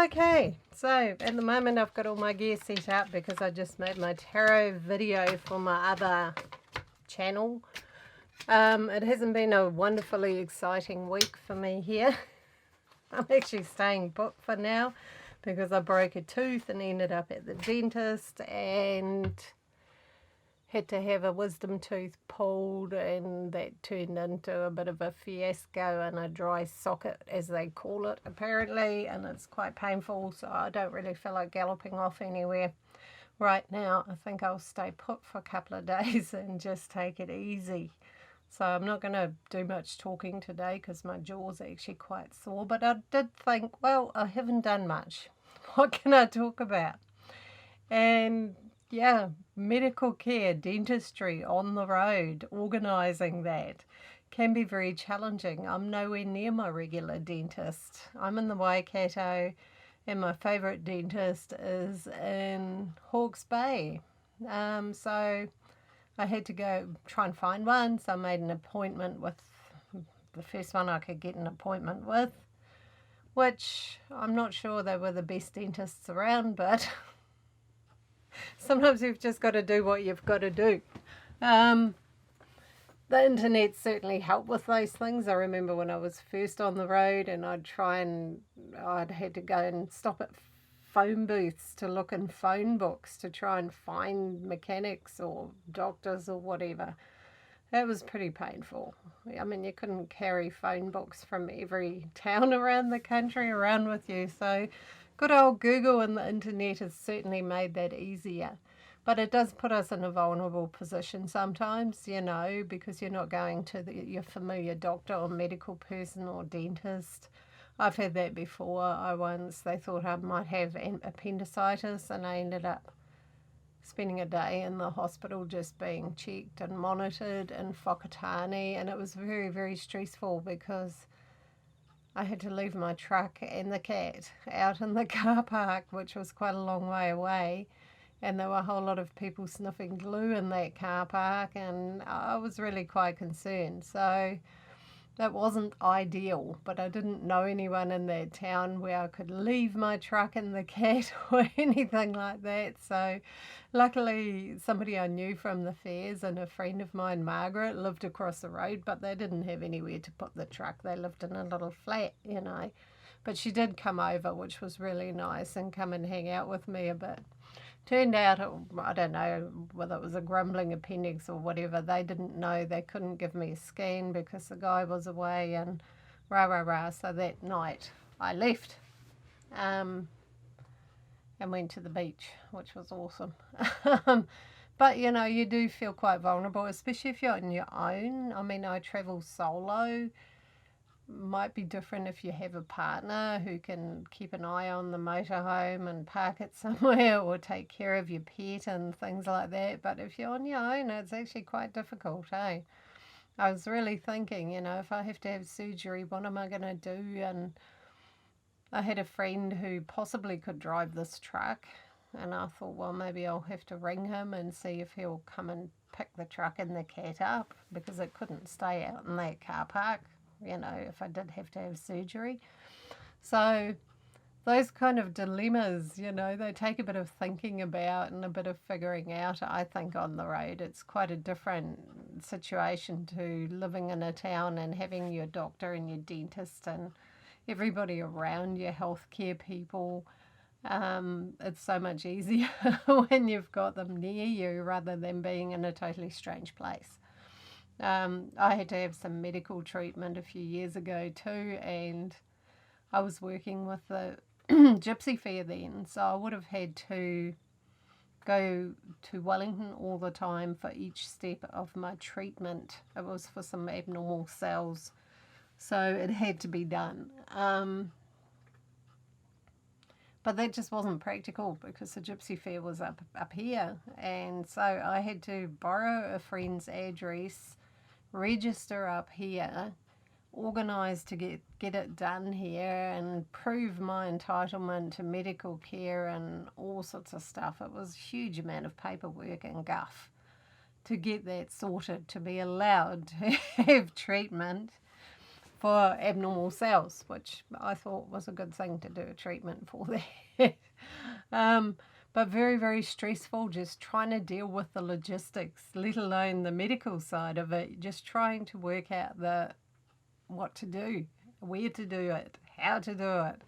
Okay, so at the moment I've got all my gear set up because I just made my tarot video for my other channel. It hasn't been a wonderfully exciting week for me here. I'm actually staying put for now because I broke a tooth and ended up at the dentist and had to have a wisdom tooth pulled, and that turned into a bit of a fiasco and a dry socket, as they call it apparently, and it's quite painful, so I don't really feel like galloping off anywhere right now. I think I'll stay put for a couple of days and just take it easy. So I'm not going to do much talking today because my jaw's actually quite sore, but I did think, well, I haven't done much. What can I talk about? And yeah, medical care, dentistry on the road, organising that can be very challenging. I'm nowhere near my regular dentist. I'm in the Waikato and my favourite dentist is in Hawke's Bay. So I had to go try and find one, so I made an appointment with the first one I could get an appointment with, which I'm not sure they were the best dentists around, but sometimes you've just got to do what you've got to do. The internet certainly helped with those things. I remember when I was first on the road and I'd had to go and stop at phone booths to look in phone books to try and find mechanics or doctors or whatever. That was pretty painful. I mean, you couldn't carry phone books from every town around the country around with you, so good old Google and the internet has certainly made that easier. But it does put us in a vulnerable position sometimes, you know, because you're not going to your familiar doctor or medical person or dentist. I've had that before. They thought I might have appendicitis, and I ended up spending a day in the hospital just being checked and monitored in Whakatane, and it was very, very stressful because I had to leave my truck and the cat out in the car park, which was quite a long way away, and there were a whole lot of people sniffing glue in that car park, and I was really quite concerned. So that wasn't ideal, but I didn't know anyone in that town where I could leave my truck and the cat or anything like that. So luckily somebody I knew from the fairs and a friend of mine, Margaret, lived across the road, but they didn't have anywhere to put the truck. They lived in a little flat, you know. But she did come over, which was really nice, and come and hang out with me a bit. Turned out, I don't know whether it was a grumbling appendix or whatever. They didn't know. They couldn't give me a scan because the guy was away and rah. So that night I left and went to the beach, which was awesome. But, you know, you do feel quite vulnerable, especially if you're on your own. I mean, I travel solo. Might be different if you have a partner who can keep an eye on the motorhome and park it somewhere or take care of your pet and things like that. But if you're on your own, it's actually quite difficult, eh? I was really thinking, you know, if I have to have surgery, what am I going to do? And I had a friend who possibly could drive this truck, and I thought, well, maybe I'll have to ring him and see if he'll come and pick the truck and the cat up, because it couldn't stay out in that car park, you know, if I did have to have surgery. So those kind of dilemmas, you know, they take a bit of thinking about and a bit of figuring out, I think, on the road. It's quite a different situation to living in a town and having your doctor and your dentist and everybody around you, healthcare people. It's so much easier when you've got them near you rather than being in a totally strange place. I had to have some medical treatment a few years ago too, and I was working with the Gypsy Fair then, so I would have had to go to Wellington all the time for each step of my treatment. It was for some abnormal cells, so it had to be done. But that just wasn't practical because the Gypsy Fair was up here, and so I had to borrow a friend's address, register up here, organise to get it done here, and prove my entitlement to medical care and all sorts of stuff. It was a huge amount of paperwork and guff to get that sorted, to be allowed to have treatment. for abnormal cells, which I thought was a good thing to do a treatment for that. um, but very, very stressful just trying to deal with the logistics, let alone the medical side of it, just trying to work out what to do, where to do it, how to do it.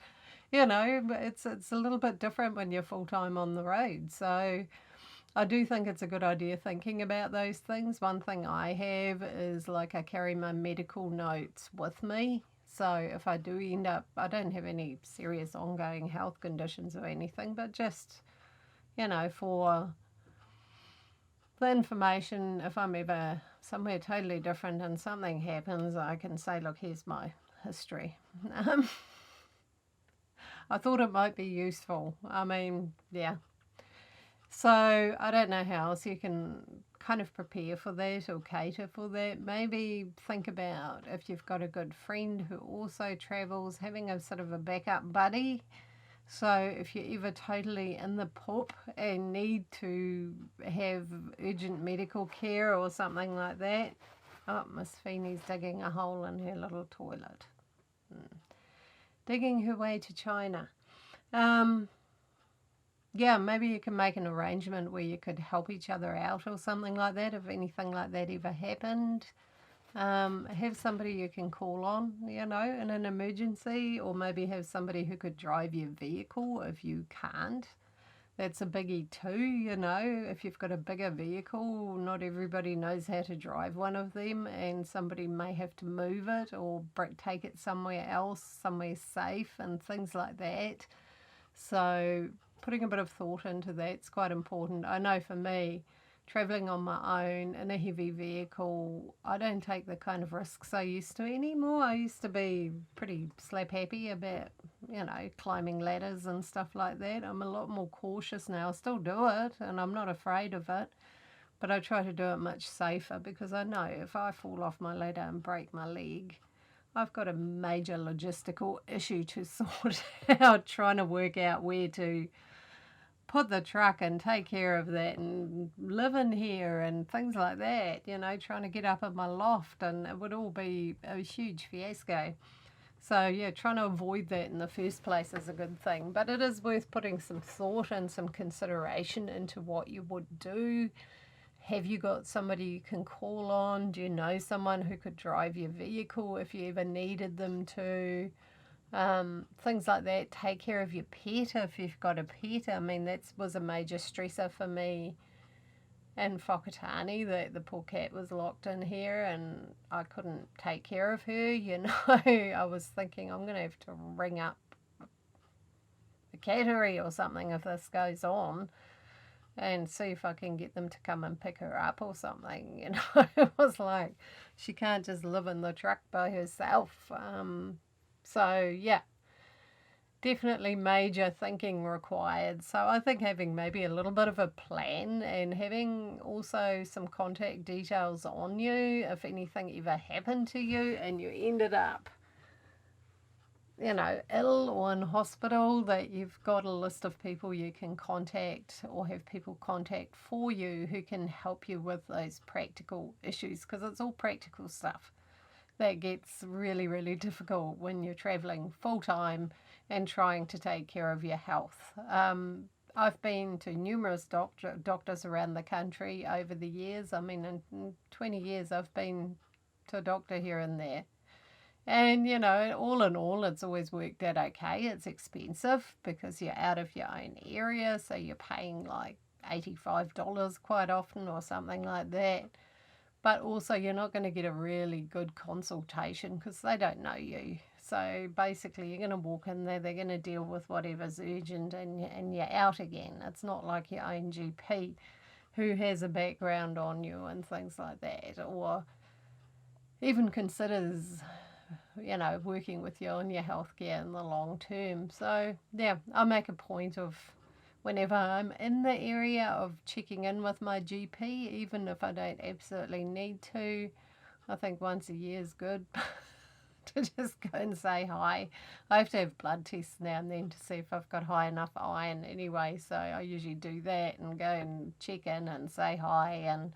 It's a little bit different when you're full time on the road. So I do think it's a good idea thinking about those things. One thing I have is like I carry my medical notes with me. So if I do end up, I don't have any serious ongoing health conditions or anything, but just, for the information, if I'm ever somewhere totally different and something happens, I can say, look, here's my history. Um, I thought it might be useful. I mean, yeah. So I don't know how else you can kind of prepare for that or cater for that. Maybe think about if you've got a good friend who also travels, having a sort of a backup buddy. So if you're ever totally in the poop and need to have urgent medical care or something like that. Oh, Miss Feeney's digging a hole in her little toilet. Digging her way to China. Yeah, maybe you can make an arrangement where you could help each other out or something like that if anything like that ever happened. Have somebody you can call on, in an emergency, or maybe have somebody who could drive your vehicle if you can't. That's a biggie too, if you've got a bigger vehicle, not everybody knows how to drive one of them, and somebody may have to move it or take it somewhere else, somewhere safe, and things like that. So putting a bit of thought into that's quite important. I know for me, traveling on my own in a heavy vehicle, I don't take the kind of risks I used to anymore. I used to be pretty slap happy about, climbing ladders and stuff like that. I'm a lot more cautious now. I still do it and I'm not afraid of it, but I try to do it much safer because I know if I fall off my ladder and break my leg, I've got a major logistical issue to sort out, trying to work out where to put the truck and take care of that and live in here and things like that, trying to get up in my loft, and it would all be a huge fiasco. So, yeah, trying to avoid that in the first place is a good thing. But it is worth putting some thought and some consideration into what you would do. Have you got somebody you can call on? Do you know someone who could drive your vehicle if you ever needed them to? Things like that. Take care of your pet if you've got a pet. I mean, that was a major stressor for me in Whakatane, that the poor cat was locked in here and I couldn't take care of her. I was thinking I'm going to have to ring up the cattery or something if this goes on and see if I can get them to come and pick her up or something. It was like she can't just live in the truck by herself. So, yeah, definitely major thinking required. So I think having maybe a little bit of a plan and having also some contact details on you if anything ever happened to you and you ended up, ill or in hospital, that you've got a list of people you can contact or have people contact for you who can help you with those practical issues, because it's all practical stuff that gets really, really difficult when you're traveling full time and trying to take care of your health. I've been to numerous doctors around the country over the years. I mean, in 20 years, I've been to a doctor here and there. And, all in all, it's always worked out okay. It's expensive because you're out of your own area, so you're paying like $85 quite often or something like that. But also you're not going to get a really good consultation because they don't know you. So basically you're going to walk in there, they're going to deal with whatever's urgent, and you're out again. It's not like your own GP who has a background on you and things like that, or even considers, working with you on your healthcare in the long term. So yeah, I make a point of, whenever I'm in the area, of checking in with my GP, even if I don't absolutely need to. I think once a year is good to just go and say hi. I have to have blood tests now and then to see if I've got high enough iron anyway, so I usually do that and go and check in and say hi, and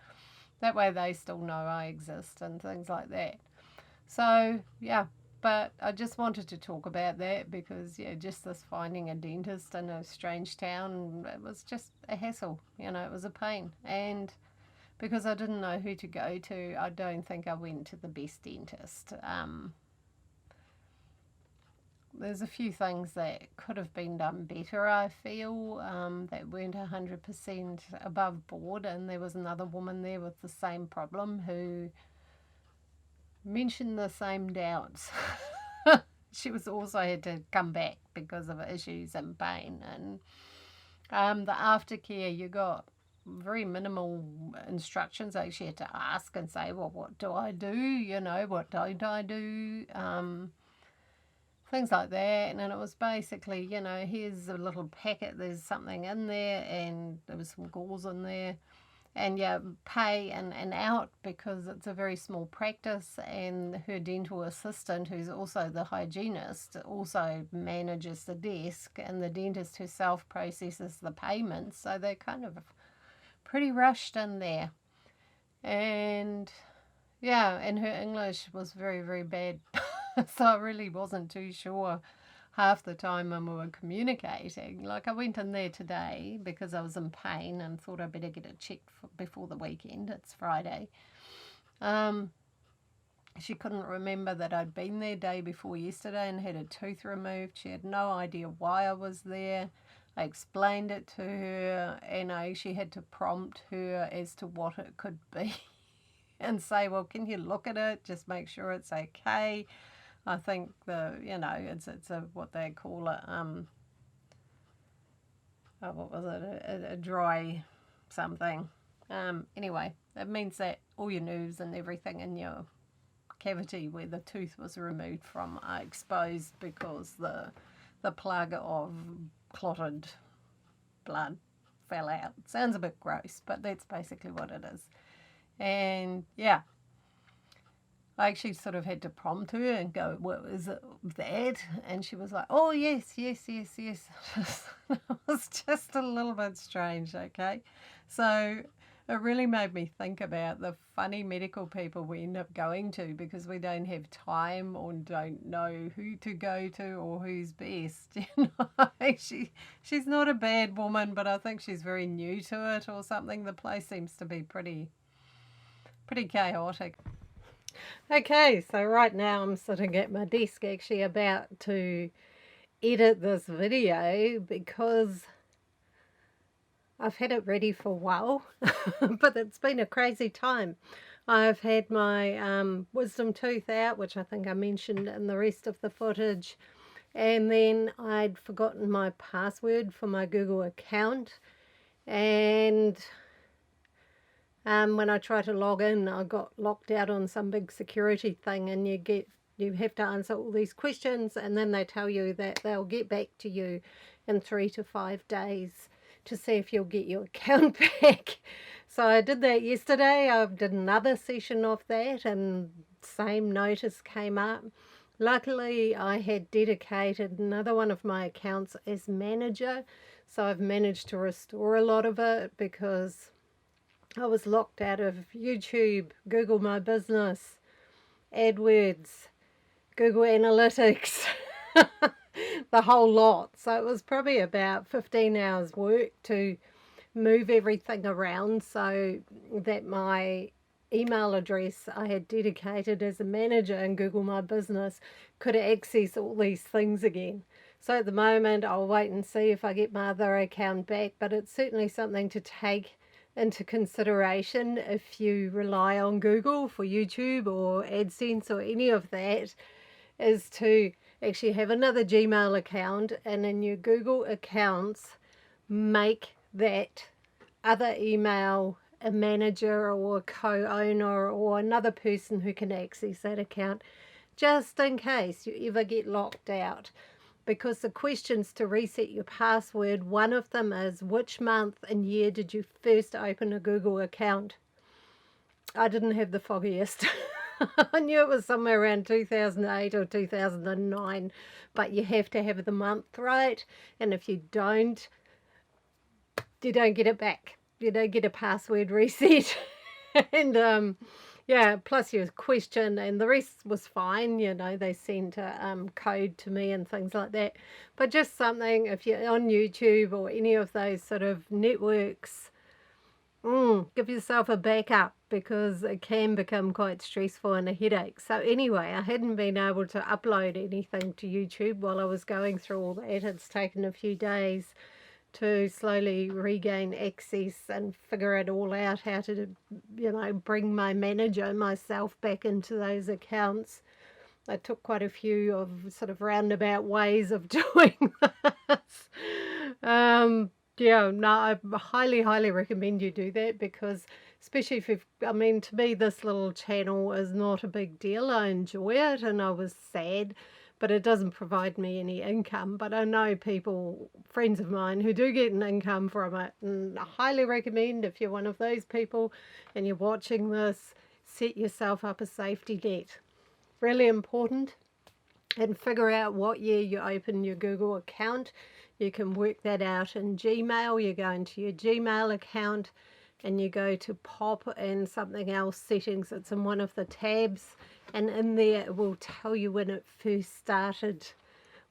that way they still know I exist and things like that. So, yeah, But I just wanted to talk about that because, yeah, just this finding a dentist in a strange town, it was just a hassle, it was a pain. And because I didn't know who to go to, I don't think I went to the best dentist. There's a few things that could have been done better, I feel, that weren't 100% above board. And there was another woman there with the same problem who mentioned the same doubts. She was also had to come back because of issues and pain. And the aftercare, you got very minimal instructions. I actually had to ask and say, well, what do I do? What don't I do? Things like that. And it was basically, here's a little packet, there's something in there, and there was some gauze in there. And pay and out, because it's a very small practice, and her dental assistant, who's also the hygienist, also manages the desk, and the dentist herself processes the payments. So they're kind of pretty rushed in there. And and her English was very, very bad. So I really wasn't too sure half the time when we were communicating. Like, I went in there today because I was in pain and thought I'd better get it checked before the weekend. It's Friday. She couldn't remember that I'd been there day before yesterday and had a tooth removed. She had no idea why I was there. I explained it to her, and I actually had to prompt her as to what it could be and say, well, can you look at it? Just make sure it's okay. I think it's a what they call it, what was it, a dry something. Anyway, it means that all your nerves and everything in your cavity where the tooth was removed from are exposed because the plug of clotted blood fell out. Sounds a bit gross, but that's basically what it is. And I actually sort of had to prompt her and go, what is it that? And she was like, oh, yes. It was just a little bit strange, okay? So it really made me think about the funny medical people we end up going to because we don't have time or don't know who to go to or who's best. She's not a bad woman, but I think she's very new to it or something. The place seems to be pretty chaotic. Okay, so right now I'm sitting at my desk actually about to edit this video because I've had it ready for a while, but it's been a crazy time. I've had my wisdom tooth out, which I think I mentioned in the rest of the footage, and then I'd forgotten my password for my Google account, and when I tried to log in, I got locked out on some big security thing, and you have to answer all these questions, and then they tell you that they'll get back to you in 3 to 5 days to see if you'll get your account back. So I did that yesterday. I did another session of that, and same notice came up. Luckily, I had dedicated another one of my accounts as manager, so I've managed to restore a lot of it because I was locked out of YouTube, Google My Business, AdWords, Google Analytics, the whole lot. So it was probably about 15 hours work to move everything around so that my email address I had dedicated as a manager in Google My Business could access all these things again. So at the moment, I'll wait and see if I get my other account back, but it's certainly something to take into consideration if you rely on Google for YouTube or AdSense or any of that, is to actually have another Gmail account, and in your Google accounts make that other email a manager or a co-owner or another person who can access that account, just in case you ever get locked out. Because the questions to reset your password, one of them is, which month and year did you first open a Google account? I didn't have the foggiest. I knew it was somewhere around 2008 or 2009, but you have to have the month right, and if you don't get it back. You don't get a password reset. And Yeah, plus your question and the rest was fine. You know, they sent a code to me and things like that. But just something, if you're on YouTube or any of those sort of networks, give yourself a backup because it can become quite stressful and a headache. So anyway, I hadn't been able to upload anything to YouTube while I was going through all that. It's taken a few days to slowly regain access and figure it all out, how to, bring my manager, myself, back into those accounts. I took quite a few of sort of roundabout ways of doing this. Yeah, no, I highly, highly recommend you do that because, especially if you've, I mean, to me, this little channel is not a big deal. I enjoy it and I was sad, but it doesn't provide me any income. But I know people, friends of mine, who do get an income from it, and I highly recommend if you're one of those people and you're watching this, set yourself up a safety net. Really important. And figure out what year you open your Google account. You can work that out in Gmail. You go into your Gmail account and you go to pop and something else settings. It's in one of the tabs, and in there it will tell you when it first started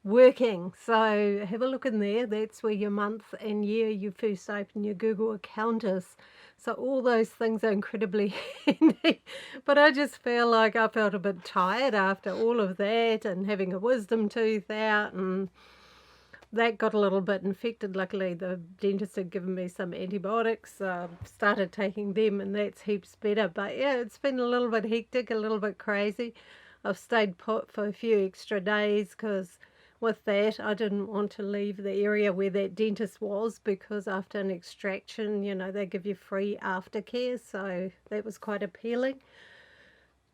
working. So have a look in there. That's where your month and year you first open your Google account is. So all those things are incredibly handy. But I just feel like I felt a bit tired after all of that and having a wisdom tooth out, and that got a little bit infected. Luckily the dentist had given me some antibiotics. Started taking them and that's heaps better. But yeah, it's been a little bit hectic, a little bit crazy. I've stayed put for a few extra days because with that I didn't want to leave the area where that dentist was, because after an extraction, they give you free aftercare, so that was quite appealing.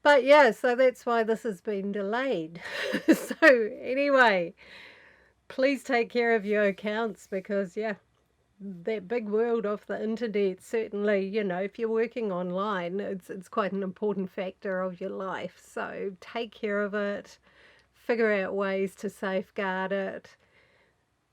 But yeah, so that's why this has been delayed. So anyway, please take care of your accounts because yeah, that big world of the internet, certainly, if you're working online, it's quite an important factor of your life. So take care of it, figure out ways to safeguard it.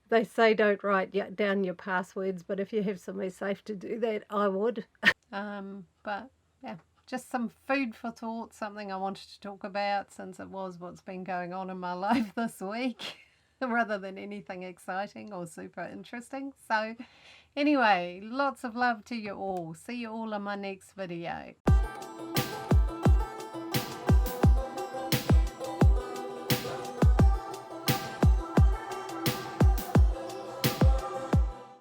They say don't write down your passwords, but if you have somewhere safe to do that, I would. But yeah, just some food for thought, something I wanted to talk about since it was what's been going on in my life this week, rather than anything exciting or super interesting. So anyway, lots of love to you all. See you all in my next video.